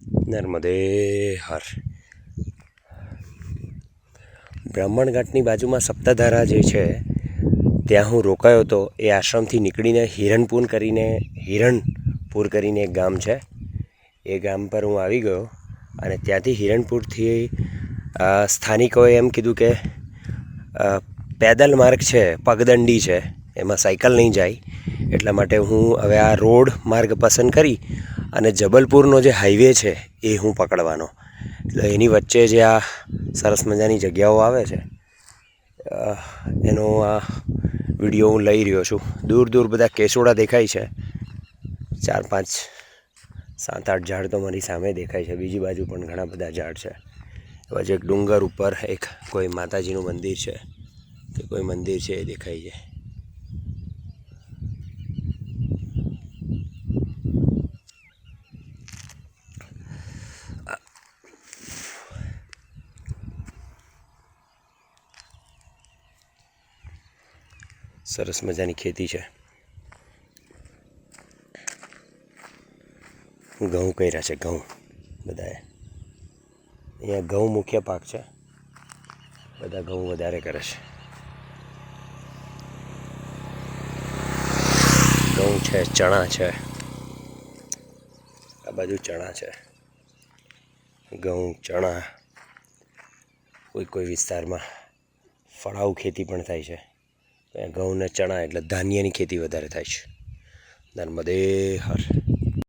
નર્મદે હર. બ્રાહ્મણઘાટની બાજુમાં સપ્તધારા જે છે ત્યાં હું રોકાયો હતો. એ આશ્રમથી નીકળીને હિરણપુર કરીને એક ગામ છે. એ ગામ પર હું આવી ગયો અને ત્યાંથી હિરણપુરથી સ્થાનિકોએ એમ કીધું કે પેદલ માર્ગ છે, પગદંડી છે, એમાં સાયકલ નહીં જાય. એટલા માટે હું હવે આ રોડ માર્ગ પસંદ કરી અને જબલપુરનો જે હાઈવે છે એ હું પકડવાનો. એટલે એની વચ્ચે જે આ સરસ મજાની જગ્યાઓ આવે છે એનો આ વિડીયો હું લઈ રહ્યો છું. દૂર દૂર બધા કેસોડા દેખાય છે. 4, 5, 7, 8 ઝાડ તો મારી સામે દેખાય છે. બીજી બાજુ પણ ઘણા બધા ઝાડ છે. પછી એક ડુંગર ઉપર એક કોઈ માતાજીનું મંદિર છે કે કોઈ મંદિર છે એ દેખાય છે. સરસ મજાની ખેતી છે. ઘઉં કર્યા છે, ઘઉં બધાએ. અહીંયા ઘઉં મુખ્ય પાક છે. બધા ઘઉં વધારે કરે છે. ઘઉં છે, ચણા છે, આ બાજુ ચણા છે. ઘઉં, ચણા, કોઈ વિસ્તારમાં ફળાઉ ખેતી પણ થાય છે. ઘઉં ને ચણા એટલે ધાન્યની ખેતી વધારે થાય છે. નર્મદે હર.